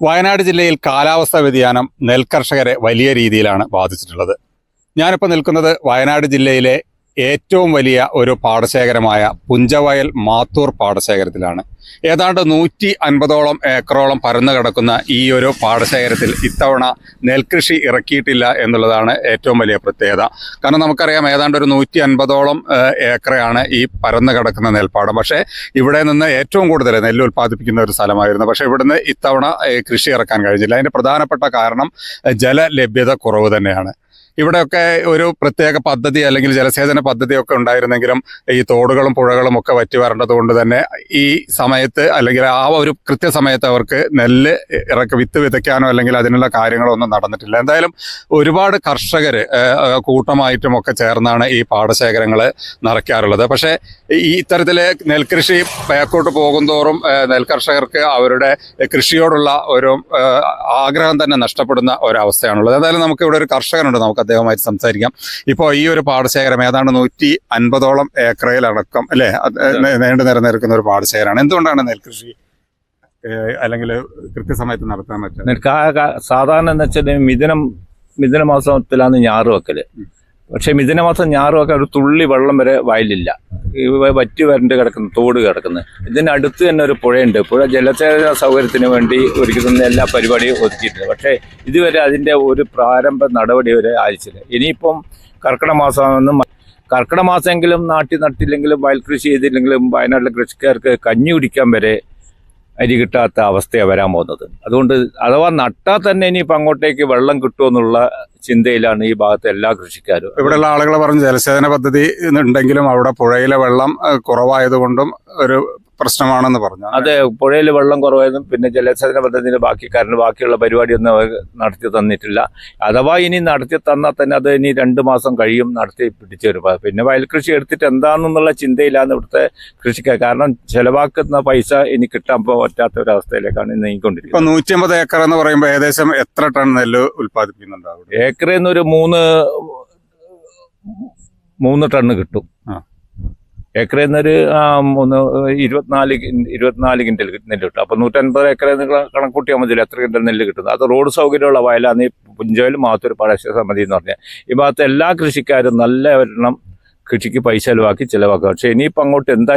വയനാട് ജില്ലയിൽ കാലാവസ്ഥാ വ്യതിയാനം നെൽകർഷകരെ വലിയ രീതിയിലാണ് ബാധിച്ചിട്ടുള്ളത്. ഞാനിപ്പോൾ നിൽക്കുന്നത് വയനാട് ജില്ലയിലെ ഏറ്റവും വലിയ ഒരു പാടശേഖരമായ പുഞ്ചവയൽ മാത്തൂർ പാടശേഖരത്തിലാണ്. ഏതാണ്ട് 150ഓളം ഏക്കറോളം പരന്നു കിടക്കുന്ന ഈ ഒരു പാടശേഖരത്തിൽ ഇത്തവണ നെൽകൃഷി ഇറക്കിയിട്ടില്ല എന്നുള്ളതാണ് ഏറ്റവും വലിയ പ്രത്യേകത. കാരണം നമുക്കറിയാം ഏതാണ്ട് ഒരു 150ഓളം ഏക്കറയാണ് ഈ പരന്നു കിടക്കുന്ന നെൽപ്പാടം. പക്ഷേ ഇവിടെ നിന്ന് ഏറ്റവും കൂടുതൽ നെല്ല് ഉൽപ്പാദിപ്പിക്കുന്ന ഒരു സ്ഥലമായിരുന്നു. പക്ഷേ ഇവിടുന്ന് ഇത്തവണ കൃഷി ഇറക്കാൻ കഴിഞ്ഞില്ല. അതിൻ്റെ പ്രധാനപ്പെട്ട കാരണം ജലലഭ്യത കുറവ് തന്നെയാണ്. ഇവിടെയൊക്കെ ഒരു പ്രത്യേക പദ്ധതി അല്ലെങ്കിൽ ജലസേചന പദ്ധതിയൊക്കെ ഉണ്ടായിരുന്നെങ്കിലും ഈ തോടുകളും പുഴകളും ഒക്കെ വറ്റി വരേണ്ടത് കൊണ്ട് തന്നെ ഈ സമയത്ത് അല്ലെങ്കിൽ ആ ഒരു കൃത്യസമയത്ത് അവർക്ക് നെല്ല് വിത്ത് വിതയ്ക്കാനോ അല്ലെങ്കിൽ അതിനുള്ള കാര്യങ്ങളോ ഒന്നും നടന്നിട്ടില്ല. എന്തായാലും ഒരുപാട് കർഷകർ കൂട്ടമായിട്ടും ഒക്കെ ചേർന്നാണ് ഈ പാടശേഖരങ്ങൾ നിറയ്ക്കാറുള്ളത്. പക്ഷേ ഈ ഇത്തരത്തിൽ നെൽകൃഷി ബാക്കോട്ട് പോകുന്തോറും നെൽകർഷകർക്ക് അവരുടെ കൃഷിയോടുള്ള ഒരു ആഗ്രഹം തന്നെ നഷ്ടപ്പെടുന്ന ഒരവസ്ഥയാണുള്ളത്. എന്തായാലും നമുക്ക് ഇവിടെ ഒരു കർഷകനുണ്ട്, നമുക്ക് അദ്ദേഹവുമായിട്ട് സംസാരിക്കാം. ഇപ്പോൾ ഈ ഒരു പാടശേഖരം ഏതാണ്ട് 150ഓളം ഏക്കറയിലടക്കം അല്ലേ നീണ്ടു നിരനിൽക്കുന്ന ഒരു പാടശേഖരമാണ്. എന്തുകൊണ്ടാണ് നെൽകൃഷി അല്ലെങ്കിൽ കൃത്യസമയത്ത് നടത്താൻ പറ്റുന്നത്? സാധാരണ എന്ന് വെച്ചാൽ മിഥുന മാസത്തിലാണ് ഞാറ് വെക്കല്. പക്ഷെ മിഥുന മാസം ഞാറ് വെക്കാൻ ഒരു തുള്ളി വെള്ളം വരെ വയലില്ല. വറ്റി വരണ്ട് കിടക്കുന്നു, തോട് കിടക്കുന്നു. ഇതിനടുത്ത് തന്നെ ഒരു പുഴയുണ്ട്. പുഴ ജലസേചന സൗകര്യത്തിന് വേണ്ടി ഒരുക്കുന്ന എല്ലാ പരിപാടിയും ഒതുക്കിയിട്ടുണ്ട്. പക്ഷേ ഇതുവരെ അതിൻ്റെ ഒരു പ്രാരംഭ നടപടി വരെ ആയിച്ചില്ല. ഇനിയിപ്പം കർക്കിടക മാസമെങ്കിലും നാട്ടിൽ നട്ടില്ലെങ്കിലും വയൽ കൃഷി ചെയ്തില്ലെങ്കിലും വയനാട്ടിലെ കൃഷിക്കാർക്ക് കഞ്ഞി കുടിക്കാൻ വരെ അരി കിട്ടാത്ത അവസ്ഥയാണ് വരാൻ പോകുന്നത്. അതുകൊണ്ട് അഥവാ നട്ടാൽ തന്നെ ഇനിയിപ്പോൾ അങ്ങോട്ടേക്ക് വെള്ളം കിട്ടുമെന്നുള്ള ചിന്തയിലാണ് ഈ ഭാഗത്തെ എല്ലാ കൃഷിക്കാരും. ഇവിടെയുള്ള ആളുകൾ പറഞ്ഞ് ജലസേചന പദ്ധതി ഉണ്ടെങ്കിലും അവിടെ പുഴയിലെ വെള്ളം കുറവായതുകൊണ്ടും ഒരു പ്രശ്നമാണെന്ന് പറഞ്ഞു. അതെ, പുഴയിൽ വെള്ളം കുറവായതും പിന്നെ ജലസേചന പദ്ധതിയുടെ ബാക്കിയുള്ള പരിപാടിയൊന്നും നടത്തി തന്നിട്ടില്ല. അഥവാ ഇനി നടത്തി തന്നാൽ തന്നെ അത് ഇനി 2 മാസം കഴിയും നടത്തി പിടിച്ചു വരും. പിന്നെ വയൽ കൃഷി എടുത്തിട്ട് എന്താണെന്നുള്ള ചിന്തയിലാണ് ഇവിടുത്തെ കൃഷിക്കാർ. കാരണം ചെലവാക്കുന്ന പൈസ ഇനി കിട്ടാൻ പറ്റാത്ത ഒരവസ്ഥയിലേക്കാണ് നീങ്ങിക്കൊണ്ടിരിക്കുന്നത്. 150 ഏക്കർ എന്ന് പറയുമ്പോൾ ഏകദേശം എത്ര ടൺ നെല്ല് ഉൽപ്പാദിപ്പിക്കുന്നുണ്ടാവും? ഏക്കറിൽ നിന്നൊരു 3 ടണ്ണ് കിട്ടും. ഏക്കറിൽ നിന്നൊരു 24 കിൻഡൽ നെല്ല് കിട്ടും. അപ്പൊ 150 ഏക്കറിൽ നിന്ന് കണക്കൂട്ടിയാൽ മതി എത്ര കിൻഡൽ നെല്ല് കിട്ടുന്നത്. അത് റോഡ് സൗകര്യമുള്ള വയലാണ് ഈ പുഞ്ചവയൽ മാത്തൂർ പാടശേഖര സമിതി എന്ന് പറഞ്ഞാൽ. ഈ ഭാഗത്ത് എല്ലാ കൃഷിക്കാരും നല്ല ഒരെണ്ണം കൃഷിക്ക് പൈസ ചിലവാക്കുക. പക്ഷെ ഇനിയിപ്പോൾ അങ്ങോട്ട് എന്താ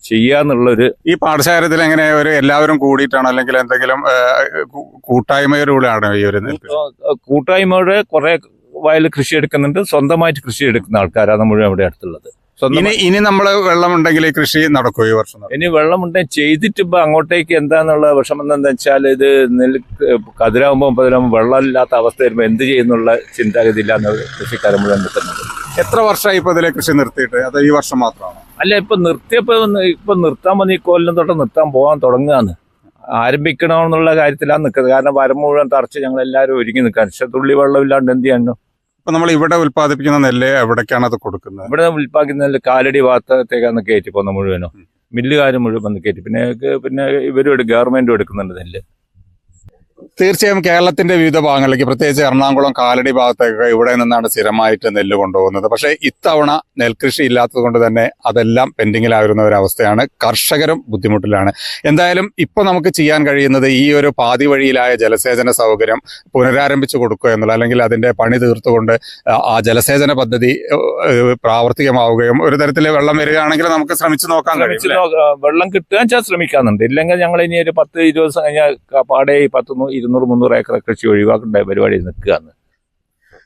ചെയ്യാന്നുള്ളൊരു ഈ പാടശേഖരത്തിൽ എങ്ങനെ ഒരു എല്ലാവരും കൂടിയിട്ടാണോ അല്ലെങ്കിൽ എന്തെങ്കിലും കൂട്ടായ്മയിലൂടെയാണോ ഈ ഒരു കൂട്ടായ്മയുടെ കുറെ വയൽ കൃഷി എടുക്കുന്നുണ്ട്. സ്വന്തമായിട്ട് കൃഷി എടുക്കുന്ന ആൾക്കാരാണ് മുഴുവൻ ഇവിടെ അടുത്തുള്ളത്. ഇനി നമ്മള് വെള്ളമുണ്ടെങ്കിൽ ഈ കൃഷി നടക്കുമോ ഈ വർഷം? ഇനി വെള്ളമുണ്ടെങ്കിൽ ചെയ്തിട്ട് ഇപ്പൊ അങ്ങോട്ടേക്ക് എന്താന്നുള്ള വിഷമം എന്താ വെച്ചാൽ ഇത് നെല്ല് കതിരാകുമ്പോൾ വെള്ളമില്ലാത്ത അവസ്ഥ വരുമ്പോൾ എന്ത് ചെയ്യുന്നുള്ള ചിന്താഗതി ഇല്ലാന്ന് കൃഷിക്കാരൻ മുഴുവൻ നിൽക്കുന്നത്. എത്ര വർഷമായി ഇപ്പൊ ഇതിലെ കൃഷി നിർത്തിയിട്ട്? അത് ഈ വർഷം മാത്രമാണോ? അല്ല, ഇപ്പൊ നിർത്താൻ വന്ന് ഈ കൊല്ലം തൊട്ട് നിർത്താൻ പോകാൻ തുടങ്ങുകയാണ്. ആരംഭിക്കണമെന്നുള്ള കാര്യത്തിലാണ് നിൽക്കുന്നത്. കാരണം വരം മുഴുവൻ തറച്ച് ഞങ്ങൾ എല്ലാവരും ഒരുങ്ങി നിൽക്കാൻ. പക്ഷെ തുള്ളി വെള്ളമില്ലാണ്ട് എന്ത് ചെയ്യാനോ? ഇപ്പൊ നമ്മൾ ഇവിടെ ഉൽപ്പാദിപ്പിക്കുന്ന നെല്ല് എവിടേക്കാണ് അത് കൊടുക്കുന്നത്? ഇവിടെ ഉൽപ്പാദിക്കുന്ന നെല്ല് കാലടി ഭാഗത്തേക്കാണ് കയറ്റി പോകുന്ന മുഴുവനോ. മില്ലുകാരും മുഴുവൻ വന്ന് കയറ്റി. പിന്നെ ഇവരും ഗവൺമെന്റും എടുക്കുന്നുണ്ട് നെല്ല്. തീർച്ചയായും കേരളത്തിന്റെ വിവിധ ഭാഗങ്ങളിലേക്ക്, പ്രത്യേകിച്ച് എറണാകുളം കാലടി ഭാഗത്തേക്ക് ഇവിടെ നിന്നാണ് സ്ഥിരമായിട്ട് നെല്ല് കൊണ്ടുപോകുന്നത്. പക്ഷേ ഇത്തവണ നെൽകൃഷി ഇല്ലാത്തത് കൊണ്ട് തന്നെ അതെല്ലാം പെൻഡിങ്ങിലായിരുന്ന ഒരവസ്ഥയാണ്. കർഷകരും ബുദ്ധിമുട്ടിലാണ്. എന്തായാലും ഇപ്പോൾ നമുക്ക് ചെയ്യാൻ കഴിയുന്നത് ഈ ഒരു പാതി വഴിയിലായ ജലസേചന സൗകര്യം പുനരാരംഭിച്ചു കൊടുക്കുക എന്നുള്ള, അല്ലെങ്കിൽ അതിന്റെ പണി തീർത്തുകൊണ്ട് ആ ജലസേചന പദ്ധതി പ്രാവർത്തികമാവുകയും ഒരു തരത്തിൽ വെള്ളം വരികയാണെങ്കിൽ നമുക്ക് ശ്രമിച്ചു നോക്കാൻ കഴിയും. വെള്ളം കിട്ടുക ശ്രമിക്കാറുണ്ട്. ഇല്ലെങ്കിൽ ഞങ്ങൾ ഇനി ഒരു 10-20 ദിവസം കഴിഞ്ഞാൽ പാടെ 200-300 ഏക്കർ കൃഷി ഒഴിവാക്കേണ്ട പരിപാടി നിൽക്കുകയാണ്.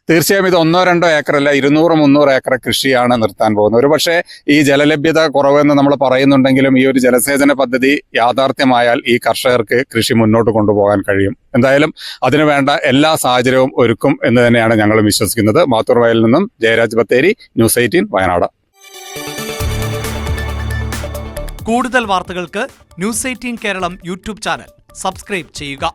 തീർച്ചയായും ഇത് 1-2 ഏക്കറല്ല, 200-300 ഏക്കർ കൃഷിയാണ് നിർത്താൻ പോകുന്നത്. ഒരു പക്ഷേ ഈ ജലലഭ്യത കുറവെന്ന് നമ്മൾ പറയുന്നുണ്ടെങ്കിലും ഈ ഒരു ജലസേചന പദ്ധതി യാഥാർത്ഥ്യമായാൽ ഈ കർഷകർക്ക് കൃഷി മുന്നോട്ട് കൊണ്ടുപോകാൻ കഴിയും. എന്തായാലും അതിനുവേണ്ട എല്ലാ സാഹചര്യവും ഒരുക്കും എന്ന് തന്നെയാണ് ഞങ്ങൾ വിശ്വസിക്കുന്നത്. മാത്തൂർ വയലിൽ നിന്നും ജയരാജ് ബത്തേരി, ന്യൂസ് 18 വയനാട്. കൂടുതൽ വാർത്തകൾക്ക് news 18 Keralam YouTube channel subscribe ചെയ്യുക.